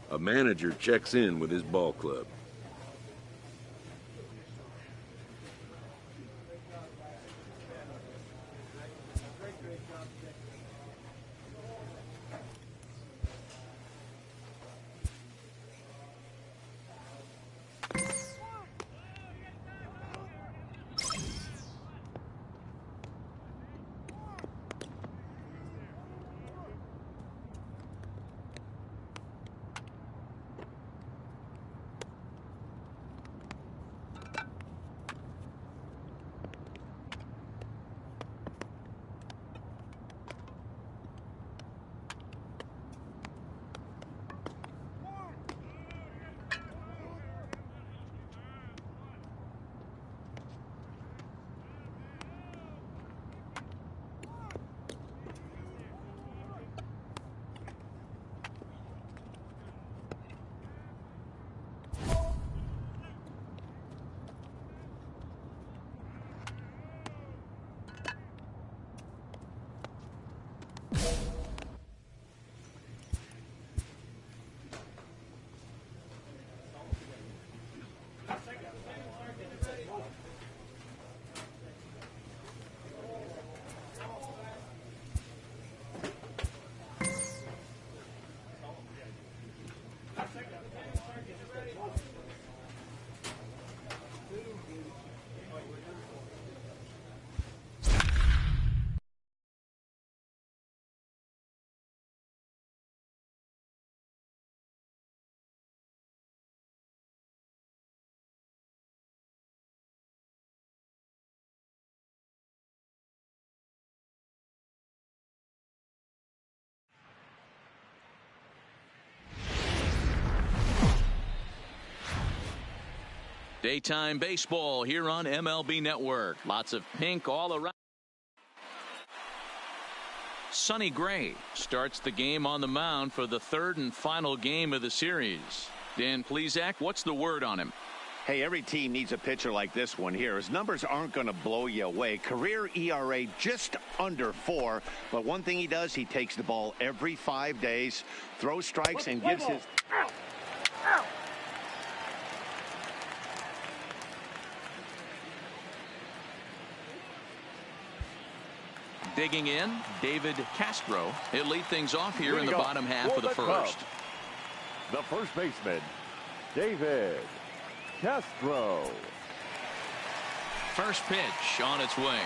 A manager checks in with his ball club. Daytime baseball here on MLB Network. Lots of pink all around. Sonny Gray starts the game on the mound for the third and final game of the series. Dan Plesac, what's the word on him? Hey, every team needs a pitcher like this one here. His numbers aren't going to blow you away. Career ERA just under 4. But one thing he does, he takes the ball every 5 days, throws strikes, and gives his... Digging in, David Castro. He'll lead things off here in the bottom half of the first. The first baseman, David Castro. First pitch on its way.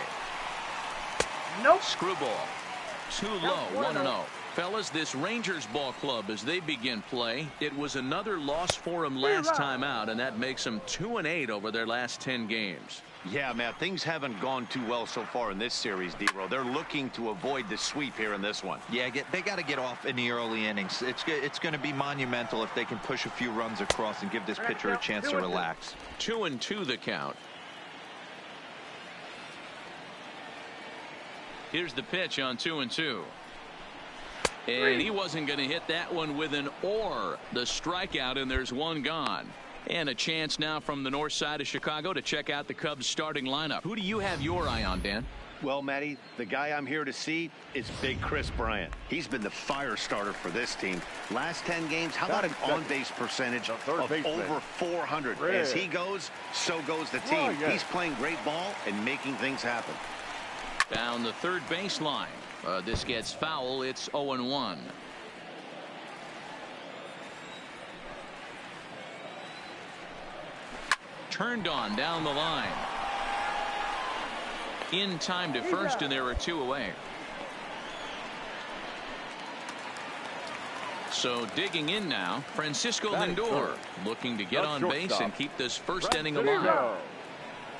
Nope. Screwball. Too low, 1-0. Fellas, this Rangers ball club, as they begin play, it was another loss for them last time out, and that makes them 2-8 over their last 10 games. Yeah, Matt, things haven't gone too well so far in this series, D-Row. They're looking to avoid the sweep here in this one. Yeah, they got to get off in the early innings. It's going to be monumental if they can push a few runs across and give this pitcher a chance to relax. 2-2 the count. Here's the pitch on 2-2. And he wasn't going to hit that one with an or. The strikeout, and there's one gone. And a chance now from the north side of Chicago to check out the Cubs starting lineup. Who do you have your eye on, Dan? Well, Matty, the guy I'm here to see is Big Chris Bryant. He's been the fire starter for this team. Last 10 games, how about an on-base percentage of over 400? As he goes, so goes the team. He's playing great ball and making things happen. Down the third baseline. This gets foul. It's 0-1. Turned on down the line. In time to first, and there are 2 away. So digging in now, Francisco Lindor looking to get on base and keep this first inning alive.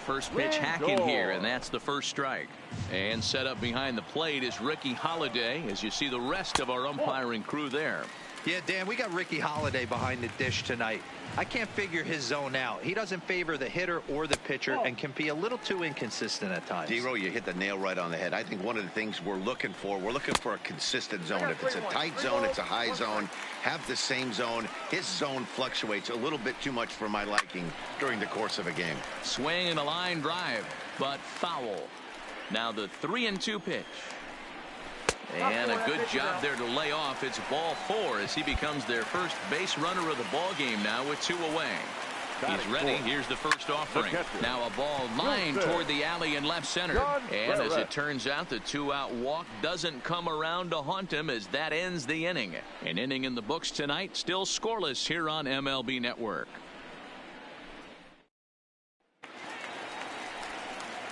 First pitch hacking here, and that's the first strike. And set up behind the plate is Ricky Holiday, as you see the rest of our umpiring crew there. Yeah, Dan, we got Ricky Holiday behind the dish tonight. I can't figure his zone out. He doesn't favor the hitter or the pitcher and can be a little too inconsistent at times. D-Row, you hit the nail right on the head. I think one of the things we're looking for a consistent zone. If it's a tight zone, it's a high zone. Have the same zone. His zone fluctuates a little bit too much for my liking during the course of a game. Swing and a line drive, but foul. Now the 3-2 pitch. And a good job there to lay off. It's ball 4 as he becomes their first base runner of the ball game now with 2 away. He's ready. Here's the first offering. Now a ball lined toward the alley in left center. And as it turns out, the 2-out walk doesn't come around to haunt him as that ends the inning. An inning in the books tonight, still scoreless here on MLB Network.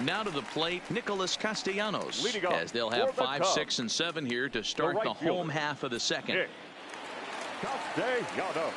Now to the plate, Nicholas Castellanos, as they'll have 5, 6, and 7 here to start the home half of the second. Castellanos.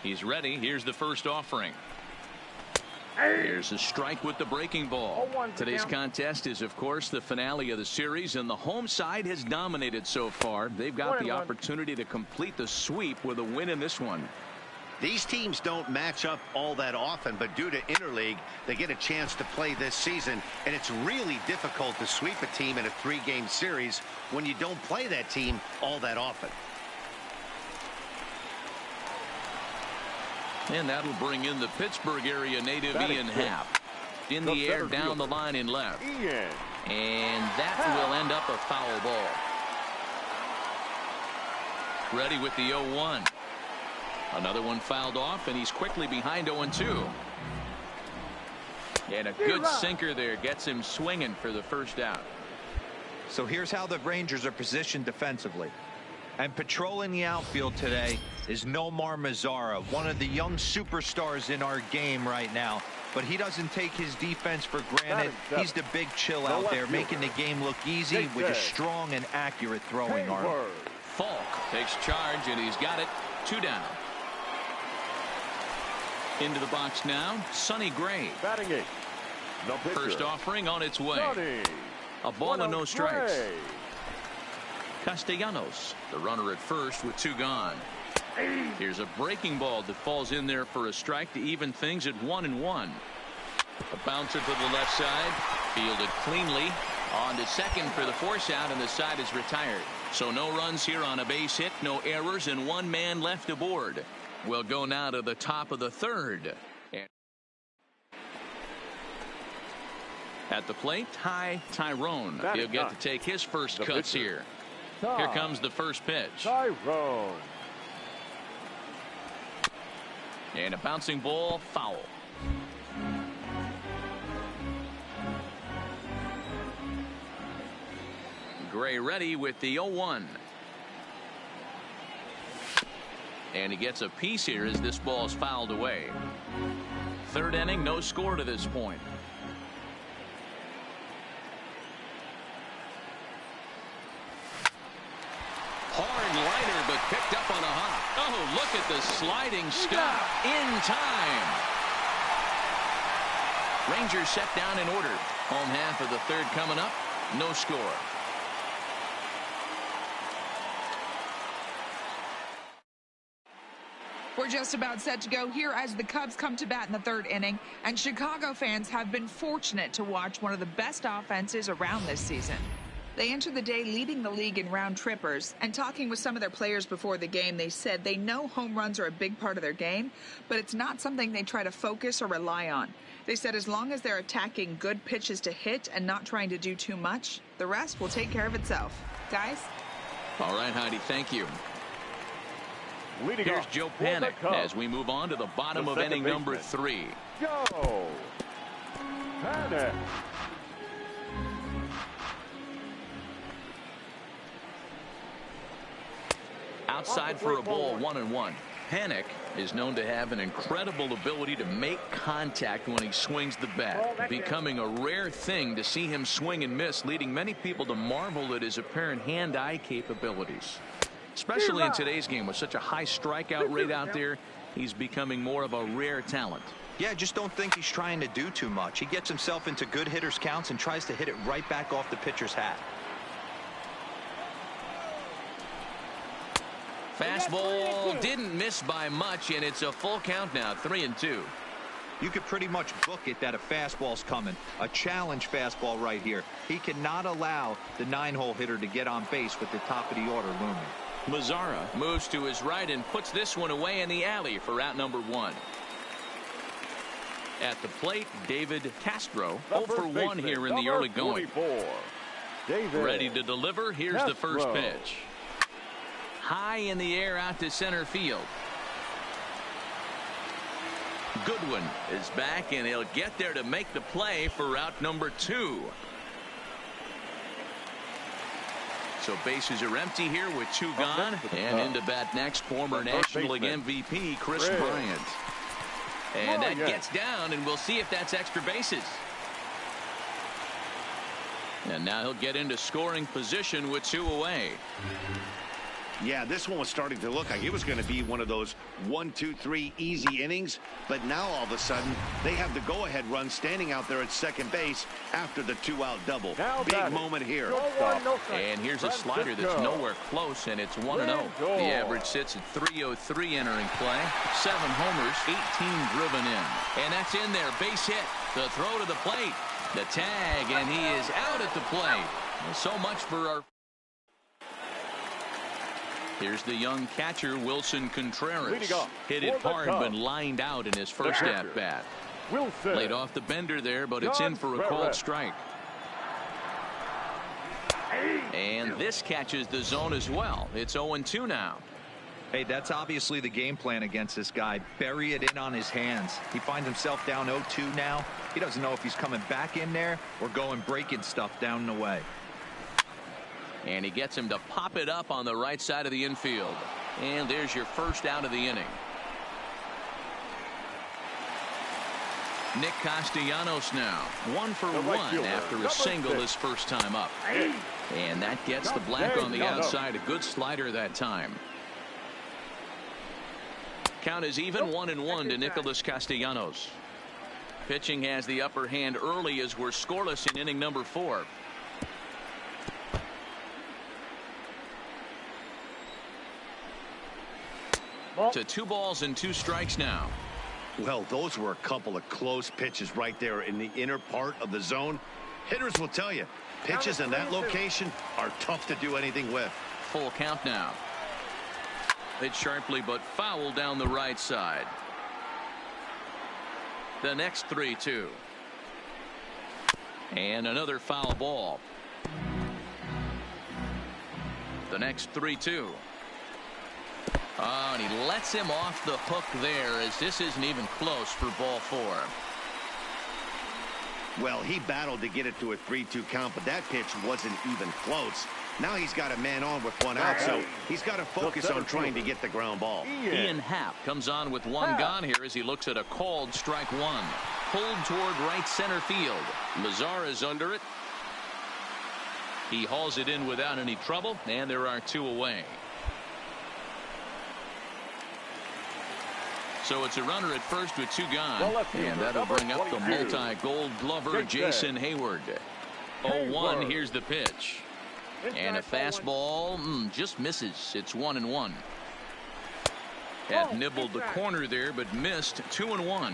He's ready. Here's the first offering. Here's a strike with the breaking ball. Today's contest is, of course, the finale of the series, and the home side has dominated so far. They've got the opportunity to complete the sweep with a win in this one. These teams don't match up all that often, but due to interleague, they get a chance to play this season, and it's really difficult to sweep a team in a 3-game series when you don't play that team all that often. And that'll bring in the Pittsburgh area native Ian Happ. In the air down the line in left. And that will end up a foul ball. Ready with the 0-1. Another one fouled off, and he's quickly behind 0-2. And a good sinker there gets him swinging for the first out. So here's how the Rangers are positioned defensively. And patrolling the outfield today is Nomar Mazara, one of the young superstars in our game right now. But he doesn't take his defense for granted. He's the big chill out there, making the game look easy with a strong and accurate throwing arm. Falk takes charge, and he's got it. 2 down. Into the box now, Sonny Gray. First offering on its way. A ball and no strikes. Castellanos, the runner at first with 2 gone. Here's a breaking ball that falls in there for a strike to even things at 1-1. A bouncer to the left side, fielded cleanly. On to second for the force out, and the side is retired. So no runs here on a base hit, no errors, and 1 man left aboard. We'll go now to the top of the 3rd. At the plate, Ty Tyrone. He'll get to take his first cuts here. Here comes the first pitch. Tyrone. And a bouncing ball, foul. Gray ready with the 0-1. And he gets a piece here as this ball's fouled away. 3rd inning, no score to this point. Hard liner, but picked up on a hop. Oh, look at the sliding stop in time. Rangers set down in order. Home half of the 3rd coming up. No score. We're just about set to go here as the Cubs come to bat in the 3rd inning, and Chicago fans have been fortunate to watch one of the best offenses around this season. They entered the day leading the league in round trippers, and talking with some of their players before the game, they said they know home runs are a big part of their game, but it's not something they try to focus or rely on. They said as long as they're attacking good pitches to hit and not trying to do too much, the rest will take care of itself. Guys? All right, Heidi, thank you. Leading Here's off Joe for the Panik Cubs, as we move on to the bottom the of inning second number baseman. 3. Joe Panik. Outside for a ball, 1-1. Panik is known to have an incredible ability to make contact when he swings the bat, becoming a rare thing to see him swing and miss, leading many people to marvel at his apparent hand-eye capabilities. Especially in today's game with such a high strikeout rate out there, he's becoming more of a rare talent. Yeah, I just don't think he's trying to do too much. He gets himself into good hitters' counts and tries to hit it right back off the pitcher's hat. Fastball didn't miss by much, and it's a full count now, 3-2. You could pretty much book it that a fastball's coming. A challenge fastball right here. He cannot allow the 9-hole hitter to get on base with the top of the order looming. Mazara moves to his right and puts this one away in the alley for out number 1. At the plate, David Castro, 0 for 1 here in the early going. David Ready to deliver. Here's the first pitch. High in the air out to center field. Goodwin is back, and he'll get there to make the play for out number 2. So bases are empty here with 2 gone. And into bat next, former National League MVP Chris Bryant. And that gets down, and we'll see if that's extra bases. And now he'll get into scoring position with 2 away. Yeah, this one was starting to look like it was going to be one of those 1, 2, 3 easy innings. But now all of a sudden, they have the go-ahead run standing out there at second base after the 2-out double. Big moment here. And here's a slider that's nowhere close, and it's 1-0. The average sits at 303 entering play. 7 homers, 18 driven in. And that's in there. Base hit. The throw to the plate. The tag, and he is out at the plate. So much for our... Here's the young catcher, Wilson Contreras. Hit it hard, but lined out in his first at-bat. Laid off the bender there, but it's in for a called strike. And this catches the zone as well. It's 0-2 now. Hey, that's obviously the game plan against this guy. Bury it in on his hands. He finds himself down 0-2 now. He doesn't know if he's coming back in there or going breaking stuff down the way. And he gets him to pop it up on the right side of the infield. And there's your first out of the inning. Nick Castellanos now 1 for 1 after a single his first time up. And that gets the black on the outside. A good slider that time. Count is even 1-1 to Nicholas Castellanos. Pitching has the upper hand early as we're scoreless in inning number 4. To 2 balls and 2 strikes now. Well, those were a couple of close pitches right there in the inner part of the zone. Hitters will tell you, pitches in that location are tough to do anything with. Full count now. Hit sharply but foul down the right side. The next 3-2. And another foul ball. The next 3-2. Oh, and he lets him off the hook there as this isn't even close for ball 4. Well, he battled to get it to a 3-2 count, but that pitch wasn't even close. Now he's got a man on with 1 out, so he's got to focus on trying to get the ground ball. Ian Happ comes on with 1 gone here as he looks at a called strike 1. Pulled toward right center field. Mazara is under it. He hauls it in without any trouble, and there are 2 away. So it's a runner at first with 2 gone, and that'll bring up the multi-gold glover Jason Hayward. 0-1. Here's the pitch, and a fastball just misses. It's 1-1. Had nibbled the corner there, but missed. 2-1.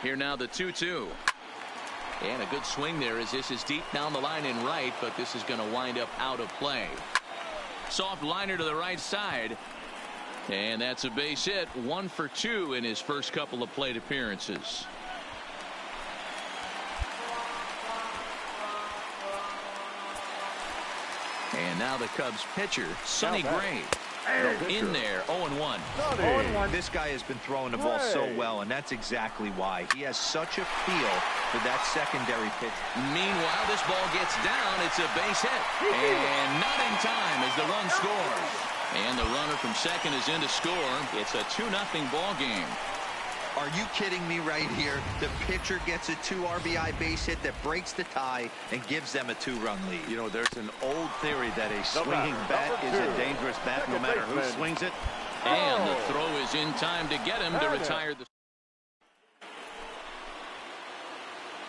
Here now the 2-2. And a good swing there as this is deep down the line in right, but this is going to wind up out of play. Soft liner to the right side. And that's a base hit. 1 for 2 in his first couple of plate appearances. And now the Cubs pitcher, Sonny Gray. In there, 0-1. This guy has been throwing the ball so well, and that's exactly why. He has such a feel for that secondary pitch. Meanwhile, this ball gets down. It's a base hit. And not in time as the run scores. And the runner from second is in to score. It's a 2-0 ball game. Are you kidding me right here? The pitcher gets a 2 RBI base hit that breaks the tie and gives them a 2-run lead. You know, there's an old theory that a swinging bat is a dangerous bat no matter who swings it. And the throw is in time to get him to retire the...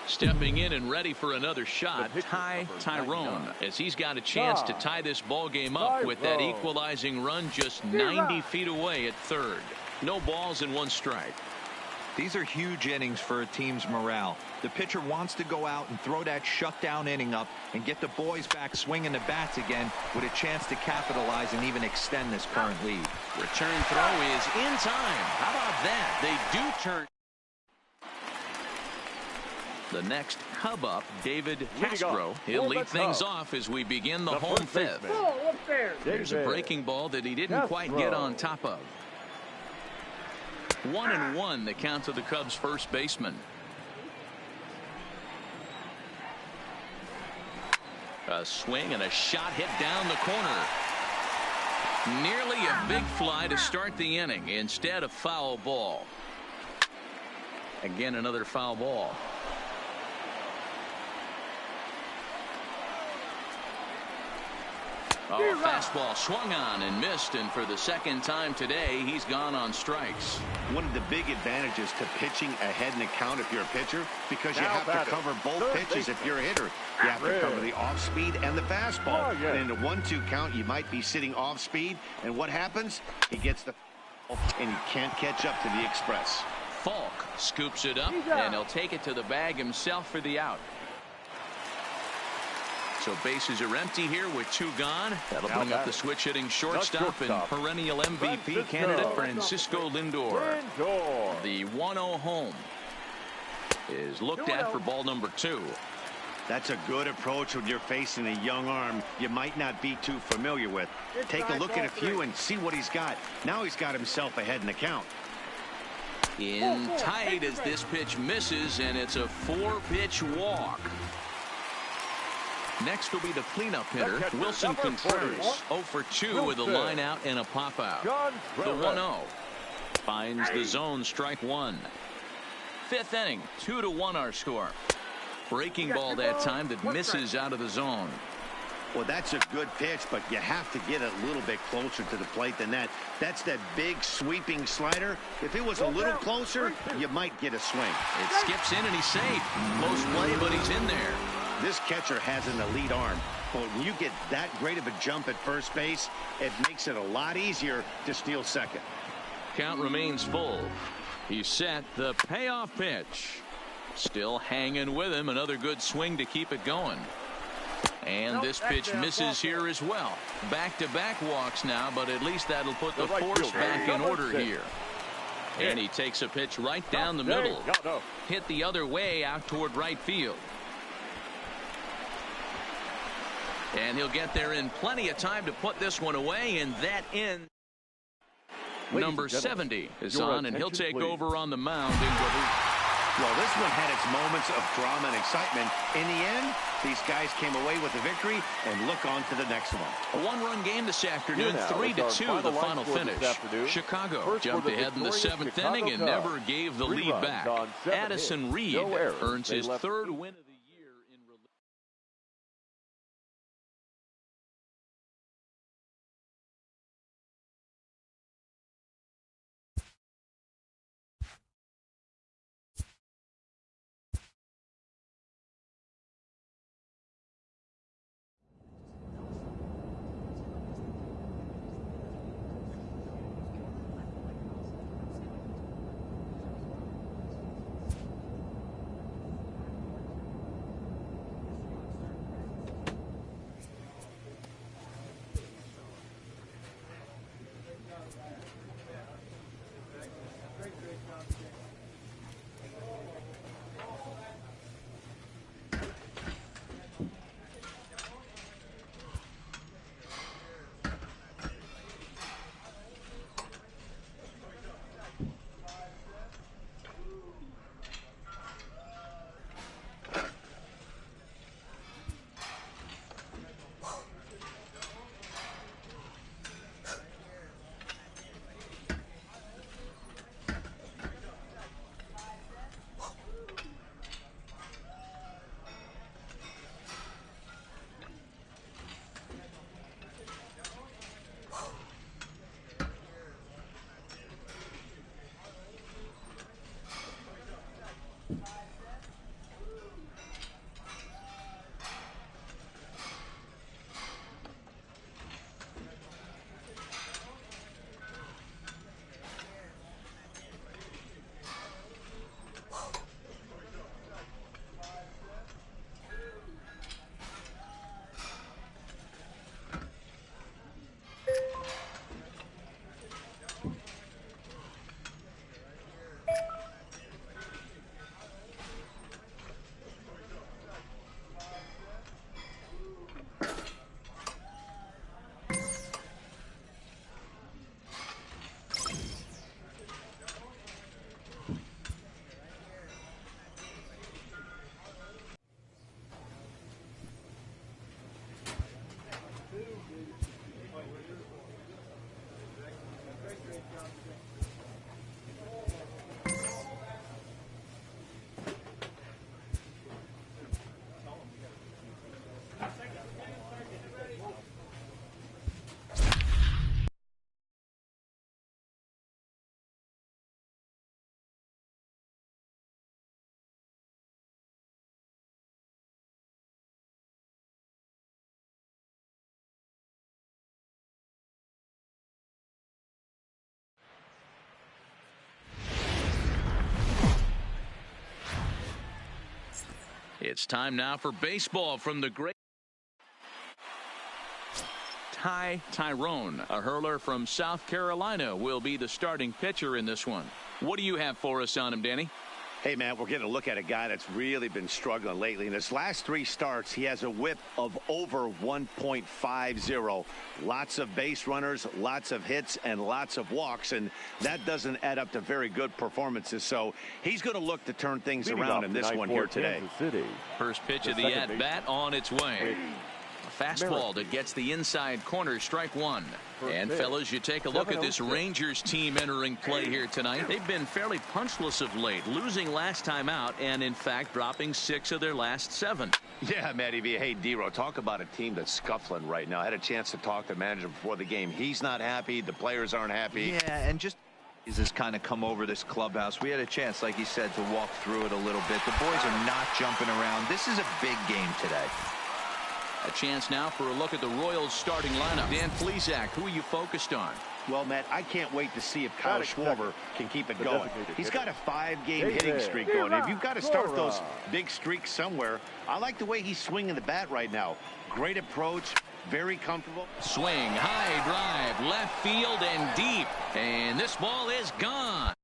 Stepping in and ready for another shot, Ty Tyrone, as he's got a chance to tie this ball game up with that equalizing run just 90 feet away at third. No balls and 1 strike. These are huge innings for a team's morale. The pitcher wants to go out and throw that shutdown inning up and get the boys back swinging the bats again with a chance to capitalize and even extend this current lead. Return throw is in time. How about that? They do turn. The next Cub up, David Castro. He'll lead things off as we begin the home fifth. There's a breaking ball that he didn't quite get on top of. 1-1 the count to the Cubs first baseman. A swing and a shot hit down the corner. Nearly a big fly to start the inning. Instead, a foul ball. Again, another foul ball. Oh, fastball swung on and missed, and for the second time today, he's gone on strikes. One of the big advantages to pitching ahead in the count if you're a pitcher, because you have to cover both pitches if you're a hitter. You have to cover the off speed and the fastball. And in a 1-2 count, you might be sitting off speed, and what happens? He gets the and he can't catch up to the express. Falk scoops it up, and he'll take it to the bag himself for the out. So bases are empty here with 2 gone. That'll bring up the switch hitting shortstop and perennial MVP candidate Francisco Lindor. The 1-0 home is looked at for ball number 2. That's a good approach when you're facing a young arm you might not be too familiar with. Take a look at a few and see what he's got. Now he's got himself ahead in the count. In tight as this pitch misses, and it's a 4-pitch walk. Next will be the cleanup hitter, Wilson Contreras. 0 for 2 with a line out and a pop out. The 1-0 finds the zone, strike 1. 5th inning, 2-1 our score. Breaking ball that time that misses out of the zone. Well, that's a good pitch, but you have to get a little bit closer to the plate than that. That's that big sweeping slider. If it was a little closer, you might get a swing. It skips in and he's safe. Close play, but he's in there. This catcher has an elite arm, but when you get that great of a jump at first base, it makes it a lot easier to steal second. Count remains full. He's set the payoff pitch. Still hanging with him. Another good swing to keep it going. And this pitch misses here as well. Back-to-back walks now, but at least that'll put the force back in order here. And he takes a pitch right down the middle. Hit the other way out toward right field. And he'll get there in plenty of time to put this one away, and that ends. Number 70 is on, and he'll take over on the mound in Duluth. Well, this one had its moments of drama and excitement. In the end, these guys came away with the victory and look on to the next one. A 1-run game this afternoon, 3-2 the final finish. Chicago jumped ahead in the 7th inning and never gave the lead back. Addison Reed earns his 3rd win of the It's time now for baseball from the great Ty Tyrone. A hurler from South Carolina will be the starting pitcher in this one. What do you have for us on him, Danny? Hey, man, we're getting a look at a guy that's really been struggling lately. In his last 3 starts, he has a whip of over 1.50. Lots of base runners, lots of hits, and lots of walks, and that doesn't add up to very good performances. So he's going to look to turn things around in this one here today. First pitch of the at-bat on its way. A fastball that gets the inside corner, strike one. And fellas, you take a look at this Rangers team entering play here tonight. They've been fairly punchless of late, losing last time out and in fact dropping 6 of their last 7. Yeah, Matty V. Hey, D-Row, talk about a team that's scuffling right now. I had a chance to talk to the manager before the game. He's not happy. The players aren't happy. Yeah, and just is this kind of come over this clubhouse. We had a chance, like you said, to walk through it a little bit. The boys are not jumping around. This is a big game today. A chance now for a look at the Royals starting lineup. Dan Plesac, who are you focused on? Well, Matt, I can't wait to see if Kyle Schwarber can keep it going. He's got a 5-game hitting streak going. If you've got to start those big streaks somewhere, I like the way he's swinging the bat right now. Great approach, very comfortable. Swing, high drive, left field and deep. And this ball is gone.